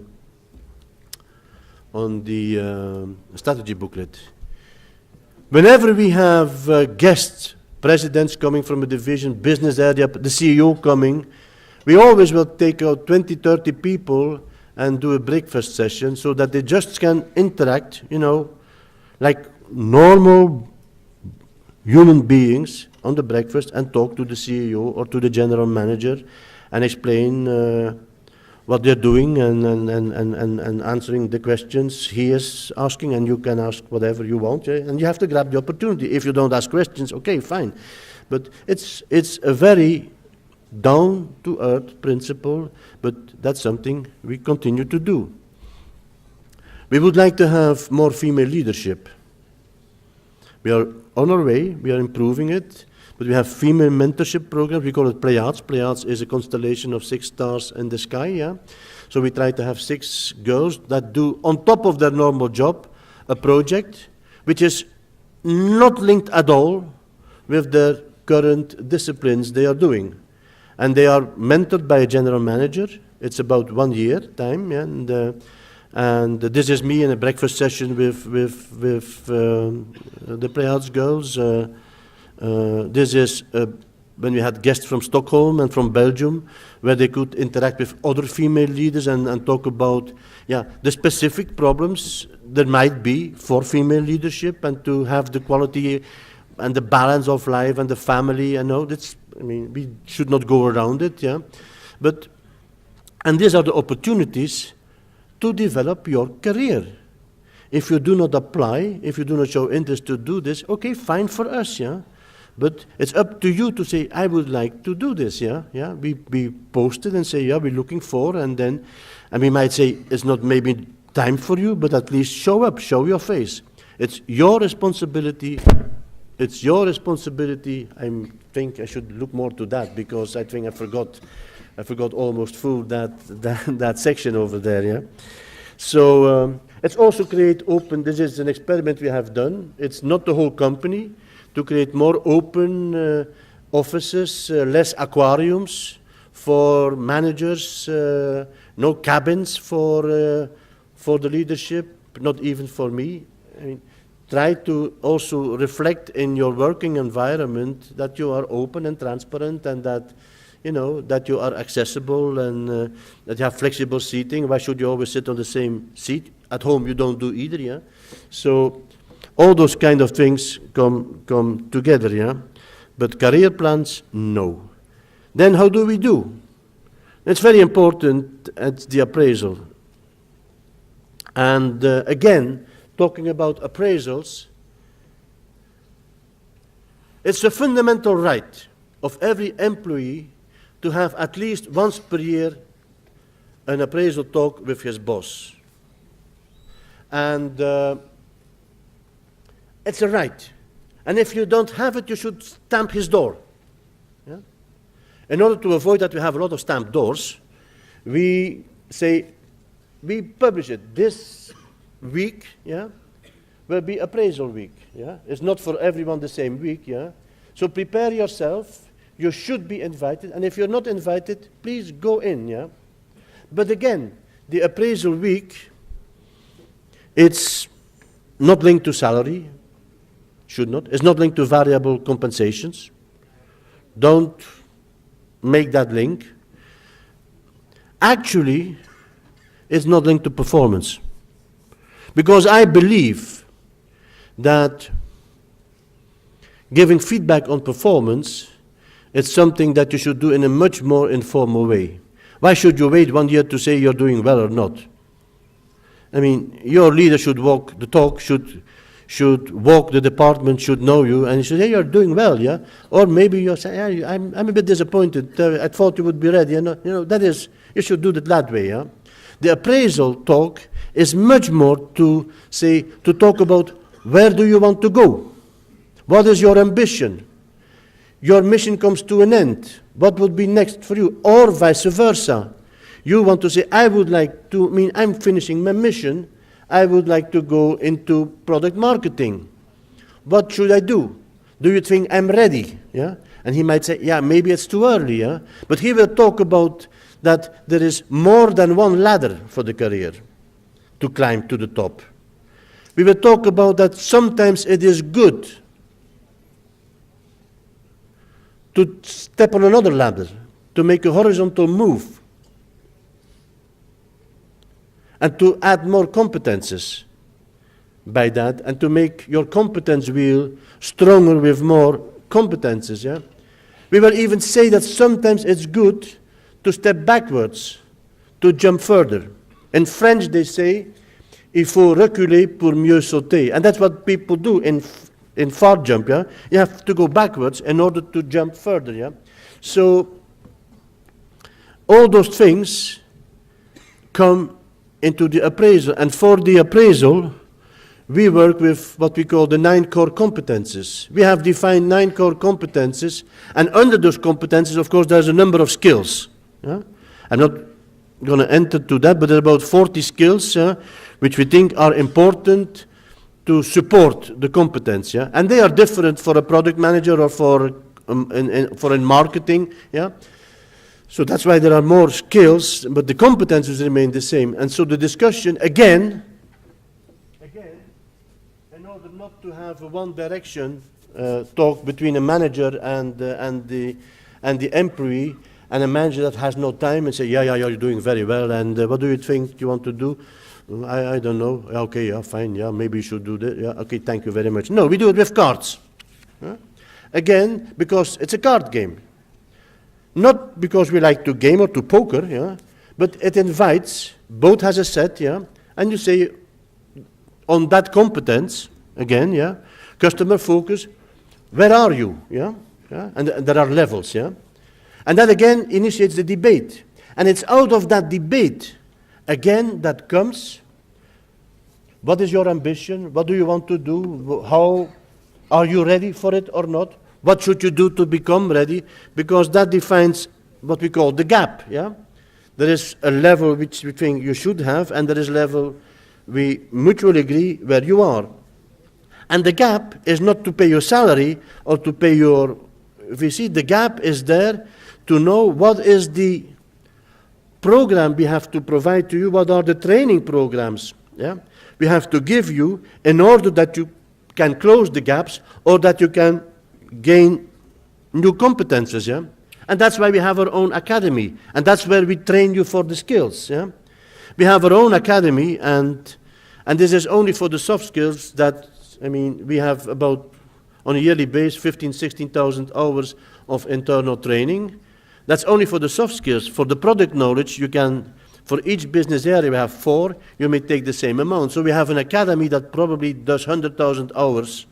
strategy booklet. Whenever we have guests, presidents coming from a division, business area, the CEO coming, we always will take out 20, 30 people and do a breakfast session so that they just can interact, like normal human beings on the breakfast, and talk to the CEO or to the general manager and explain what they're doing and answering the questions he is asking, and you can ask whatever you want, yeah? And you have to grab the opportunity. If you don't ask questions, okay, fine. But it's a very down-to-earth principle, but that's something we continue to do. We would like to have more female leadership. We are on our way, we are improving it, but we have female mentorship programs, we call it Pleiades. Pleiades is a constellation of 6 stars in the sky, yeah? So we try to have 6 girls that do, on top of their normal job, a project which is not linked at all with their current disciplines they are doing. And they are mentored by a general manager. It's about 1 year time, yeah? And this is me in a breakfast session with the Pleiades girls. This is when we had guests from Stockholm and from Belgium, where they could interact with other female leaders and talk about the specific problems there might be for female leadership, and to have the quality and the balance of life and the family. We should not go around it, yeah. And these are the opportunities to develop your career. If you do not apply, if you do not show interest to do this, okay, fine for us, yeah. But it's up to you to say, I would like to do this, yeah. We post it and say, yeah, we're looking for, and we might say, it's not maybe time for you, but at least show up, show your face. It's your responsibility. It's your responsibility. I think I should look more to that, because I think I forgot almost full that section over there, yeah. So it's also create open, this is an experiment we have done. It's not the whole company, to create more open offices, less aquariums for managers, no cabins for the leadership, not even for me. Try to also reflect in your working environment that you are open and transparent, and that that you are accessible, and that you have flexible seating. Why should you always sit on the same seat? At home you don't do either, yeah? So all those kind of things come together, yeah? But career plans, no. Then how do we do? It's very important at the appraisal. And again, talking about appraisals, it's a fundamental right of every employee to have at least once per year an appraisal talk with his boss. And it's a right. And if you don't have it, you should stamp his door. Yeah? In order to avoid that we have a lot of stamped doors, we say, we publish it. This week, yeah, will be appraisal week. Yeah? It's not for everyone the same week. Yeah? So prepare yourself. You should be invited, and if you're not invited, please go in, yeah? But again, the appraisal week, it's not linked to salary, should not. It's not linked to variable compensations. Don't make that link. Actually, it's not linked to performance. Because I believe that giving feedback on performance, it's something that you should do in a much more informal way. Why should you wait 1 year to say you're doing well or not? I mean, your leader should walk the talk, should walk the department, should know you, and should say, hey, you're doing well, yeah? Or maybe you're saying, yeah, I'm a bit disappointed, I thought you would be ready. That is, you should do it that way, yeah? The appraisal talk is much more to talk about where do you want to go? What is your ambition? Your mission comes to an end. What would be next for you? Or vice versa. You want to say, I'm finishing my mission. I would like to go into product marketing. What should I do? Do you think I'm ready? Yeah? And he might say, yeah, maybe it's too early. Yeah? But he will talk about that there is more than one ladder for the career to climb to the top. We will talk about that sometimes it is good to step on another ladder, to make a horizontal move, and to add more competences by that, and to make your competence wheel stronger with more competences. Yeah? We will even say that sometimes it's good to step backwards, to jump further. In French they say, il faut reculer pour mieux sauter. And that's what people do in far jump, yeah? You have to go backwards in order to jump further, yeah? So all those things come into the appraisal. And for the appraisal, we work with what we call the 9 core competences. We have defined 9 core competences, and under those competences, of course, there's a number of skills. Yeah? I'm not going to enter to that, but there are about 40 skills which we think are important to support the competence. Yeah? And they are different for a product manager or for in marketing. Yeah? So that's why there are more skills, but the competences remain the same. And so the discussion, again, in order not to have a one direction talk between a manager and the employee, and a manager that has no time and say, yeah, you're doing very well, and what do you think you want to do? I don't know. Okay, yeah, fine, yeah, maybe you should do that. Yeah, okay, thank you very much. No, we do it with cards. Again, because it's a card game. Not because we like to game or to poker, yeah, but it invites, both has a set, yeah, and you say, on that competence, again, yeah, customer focus, where are you, yeah, and there are levels, yeah. And that again initiates the debate. And it's out of that debate, again, that comes, what is your ambition? What do you want to do? How are you ready for it or not? What should you do to become ready? Because that defines what we call the gap, yeah? There is a level which we think you should have, and there is a level we mutually agree where you are. And the gap is not to pay your salary or to pay your VC. The gap is there to know what is the program we have to provide to you, what are the training programs, yeah? We have to give you in order that you can close the gaps or that you can gain new competences, yeah? And that's why we have our own academy, and that's where we train you for the skills, yeah? We have our own academy, and this is only for the soft skills that, I mean, we have about, on a yearly basis, 16,000 hours of internal training. That's only for the soft skills. For the product knowledge, you can, for each business area, we have 4, you may take the same amount. So we have an academy that probably does 100,000 hours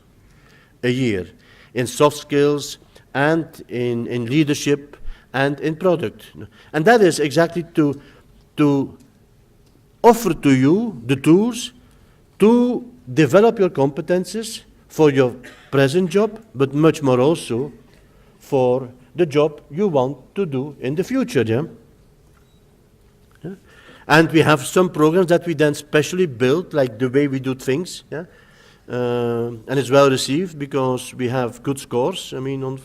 a year in soft skills and in leadership and in product. And that is exactly to offer to you the tools to develop your competences for your present job, but much more also for the job you want to do in the future, yeah? Yeah? And we have some programs that we then specially build, like the way we do things, yeah? And it's well received because we have good scores. I mean,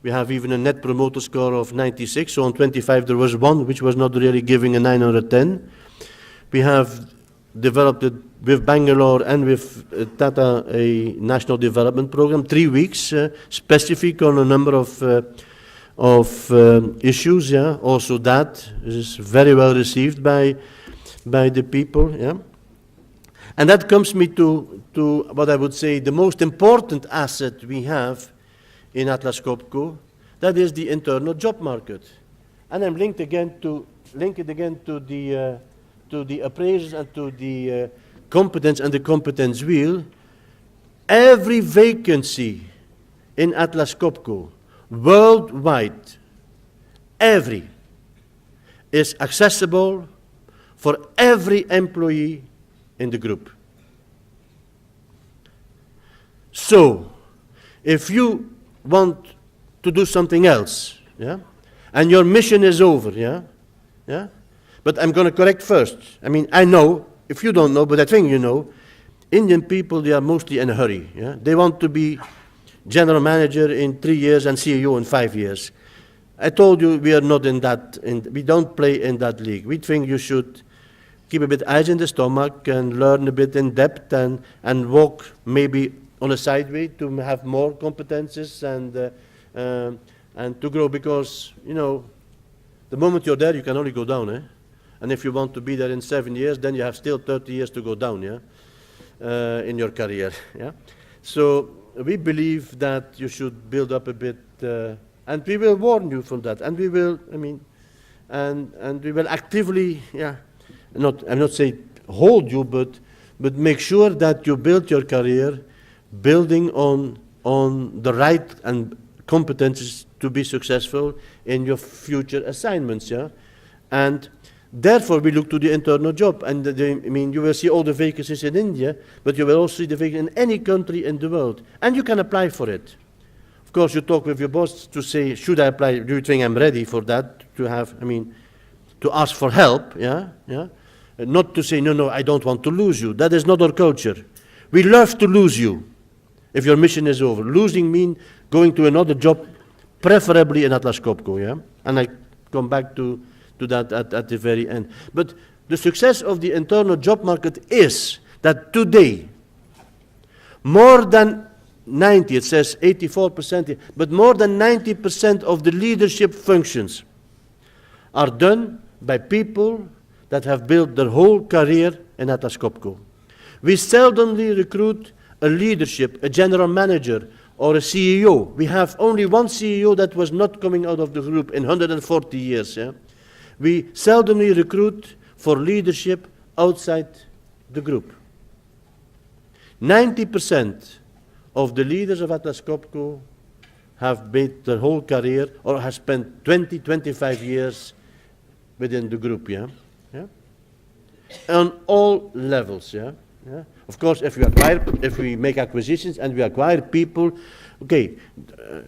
we have even a net promoter score of 96, so on 25 there was one which was not really giving a 9 out of 10. We have developed it with Bangalore and with Tata a national development program, 3 weeks, specific on a number of issues, yeah. Also that is very well received by the people, yeah. And that comes me to what I would say the most important asset we have in Atlas Copco, that is the internal job market. And I'm link it again to the appraisals and to the competence and the competence wheel. Every vacancy in Atlas Copco worldwide, every, is accessible for every employee in the group. So, if you want to do something else, yeah, and your mission is over, yeah, but I'm going to correct first. I mean, I know, if you don't know, but I think you know, Indian people, they are mostly in a hurry, yeah. They want to be general manager in 3 years and CEO in 5 years. I told you we are not in that, we don't play in that league. We think you should keep a bit ice in the stomach and learn a bit in depth and walk maybe on a sideway to have more competences and to grow, because, you know, the moment you're there, you can only go down, eh? And if you want to be there in 7 years, then you have still 30 years to go down, yeah, in your career, yeah. So we believe that you should build up a bit, and we will warn you from that, and we will, I mean, and we will actively, yeah, I'm not saying hold you, but make sure that you build your career building on the right and competences to be successful in your future assignments, yeah. And Therefore, we look to the internal job, and I mean, you will see all the vacancies in India, but you will also see the vacancies in any country in the world, and you can apply for it. Of course, you talk with your boss to say, should I apply? Do you think I'm ready for that? To have, I mean, to ask for help, yeah. Not to say, no, I don't want to lose you. That is not our culture. We love to lose you if your mission is over. Losing means going to another job, preferably in Atlas Copco, yeah? And I come back to that at the very end. But the success of the internal job market is that today, more than 90, it says 84%, but more than 90% of the leadership functions are done by people that have built their whole career in Atlas Copco. We seldomly recruit a leadership, a general manager, or a CEO. We have only one CEO that was not coming out of the group in 140 years. Yeah? We seldomly recruit for leadership outside the group. 90% of the leaders of Atlas Copco have made their whole career or have spent 20, 25 years within the group, yeah? On all levels, yeah? Of course, if we make acquisitions and we acquire people, okay,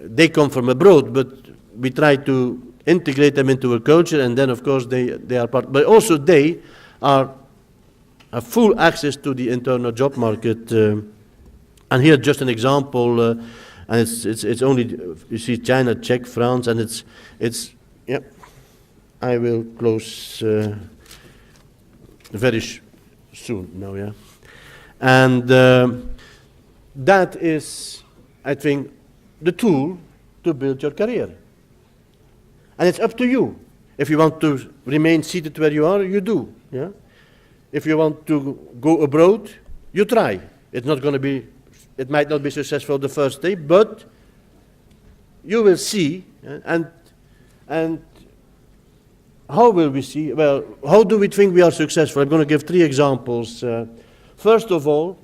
they come from abroad, but we try to integrate them into our culture, and then of course they are part, but also they are have full access to the internal job market. And here just an example, and it's only, you see China, Czech, France, and it's yeah. I will close very soon now, yeah. And that is, I think, the tool to build your career. And it's up to you. If you want to remain seated where you are, you do, yeah. If you want to go abroad, you try. It's not going to be, it might not be successful the first day, but you will see, and how will we see? Well, how do we think we are successful? I'm going to give 3 examples. First of all,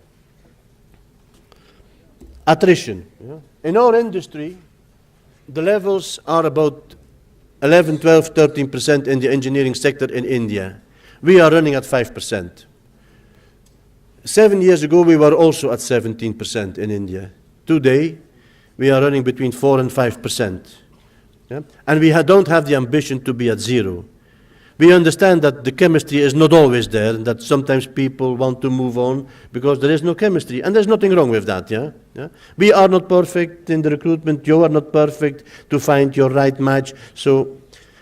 attrition. Yeah? In our industry, the levels are about 11, 12, 13% in the engineering sector in India. We are running at 5%. 7 years ago, we were also at 17% in India. Today, we are running between 4 and 5%. Yeah? And we don't have the ambition to be at 0. We understand that the chemistry is not always there, and that sometimes people want to move on because there is no chemistry, and there's nothing wrong with that, yeah? We are not perfect in the recruitment, you are not perfect to find your right match, so,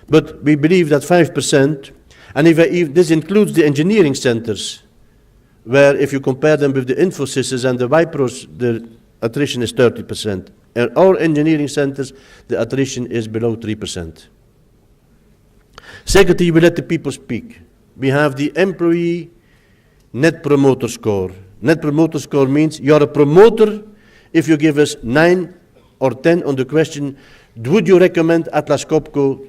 but we believe that 5%, and if this includes the engineering centers, where if you compare them with the Infosys and the Wipros, the attrition is 30%. In our engineering centers, the attrition is below 3%. Secondly, we let the people speak. We have the employee net promoter score. Net promoter score means you're a promoter if you give us 9 or 10 on the question, would you recommend Atlas Copco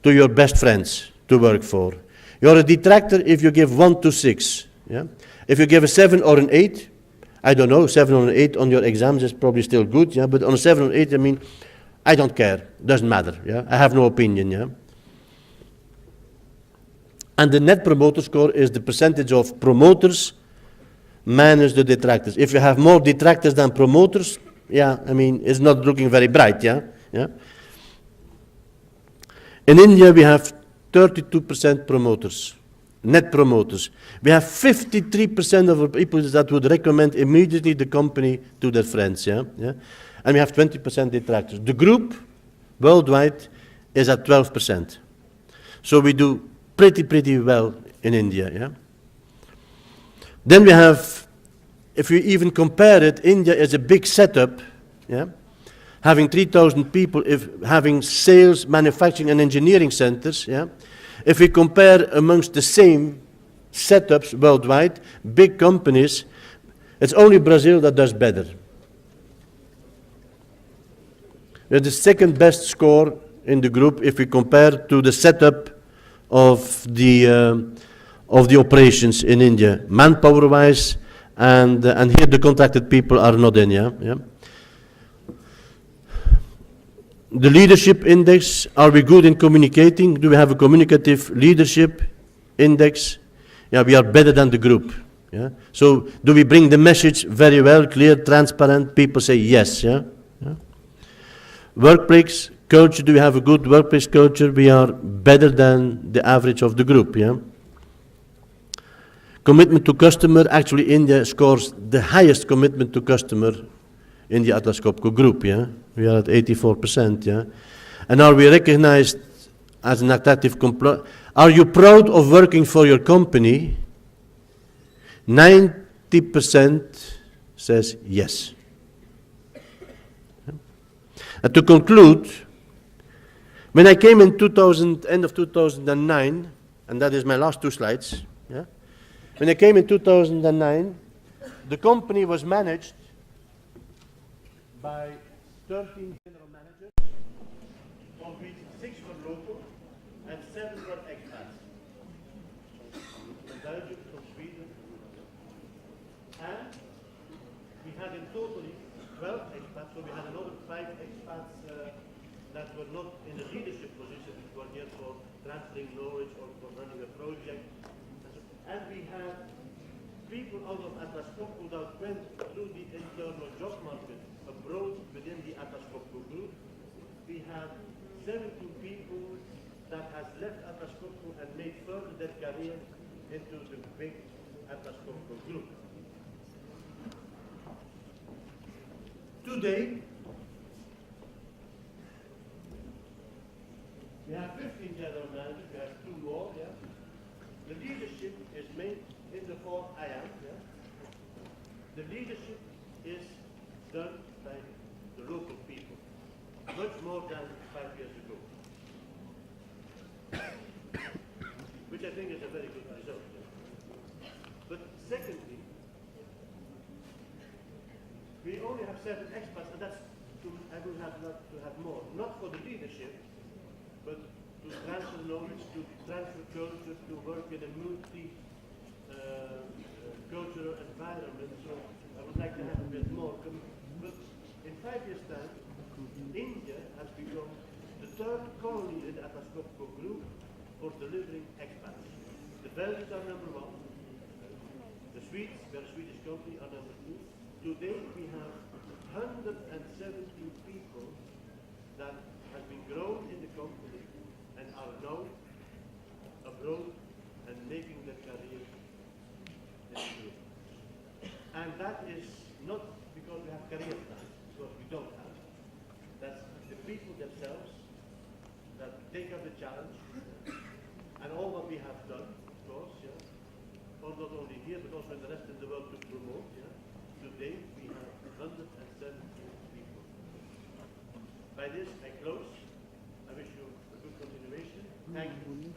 to your best friends to work for? You're a detractor if you give 1 to 6. Yeah? If you give a 7 or an 8, I don't know, 7 or an 8 on your exams is probably still good, yeah? But on a 7 or 8, I mean, I don't care, doesn't matter, yeah? I have no opinion, yeah? And the net promoter score is the percentage of promoters minus the detractors. If you have more detractors than promoters, yeah, I mean, it's not looking very bright, yeah? In India, we have 32% promoters, net promoters. We have 53% of our people that would recommend immediately the company to their friends, yeah? And we have 20% detractors. The group, worldwide, is at 12%. So we do pretty well in India, yeah? Then we have, if you even compare it, India is a big setup, yeah? Having 3,000 people, having sales, manufacturing and engineering centers, yeah? If we compare amongst the same setups worldwide, big companies, it's only Brazil that does better. We're the second best score in the group if we compare to the setup of the operations in India, manpower-wise, and here the contracted people are not in, yeah? The leadership index, are we good in communicating? Do we have a communicative leadership index? Yeah, we are better than the group. Yeah? So do we bring the message very well, clear, transparent? People say yes. Yeah? Yeah? Workplace culture, do we have a good workplace culture? We are better than the average of the group. Yeah? Commitment to customer, actually India scores the highest commitment to customer in the Atlas Copco group. Yeah? We are at 84%. Yeah? And are we recognized as an attractive employer? Are you proud of working for your company? 90% says yes. And to conclude, when I came in end of 2009, and that is my last two slides, yeah? When I came in 2009, the company was managed by 13 general managers, of which 6 were local and 7 were expats. From Belgium, from Sweden. And we had in total 12 expats, so we had another 5 expats that were not in a leadership position, who were here for transferring knowledge or for running a project. And we had people out of Atlas Copco that went through the internal job market abroad within the Atlas Copco group. We had 17 people that has left Atlas Copco and made further their career into the big Atlas Copco group. Today, we have 15 general managers, we have 2 more. Yeah? The leadership is made in the form I am. Yeah? The leadership is done by the local people, much more than 5 years ago, which I think is a very good result. Yeah? But secondly, we only have 7 expats, and that's I would have not to have more, not for the leadership, but to transfer knowledge, to transfer culture, to work in a multi-cultural environment. So I would like to have a bit more. But in 5 years' time, India has become the 3rd colony in the Atlas Copco group for delivering expats. The Belgians are number 1. The Swedes, we are a Swedish company, are number 2. Today we have 117 people that have been grown in the company and are now abroad and making their career in the group. And that is not because we have career plans, because we don't have. That's the people themselves that take up the challenge, and all what we have done, of course, yeah, or not only here, but also in the rest of the world to promote. Yeah. Today we have 117 people. By this I close. I wish you a good continuation. Thank you.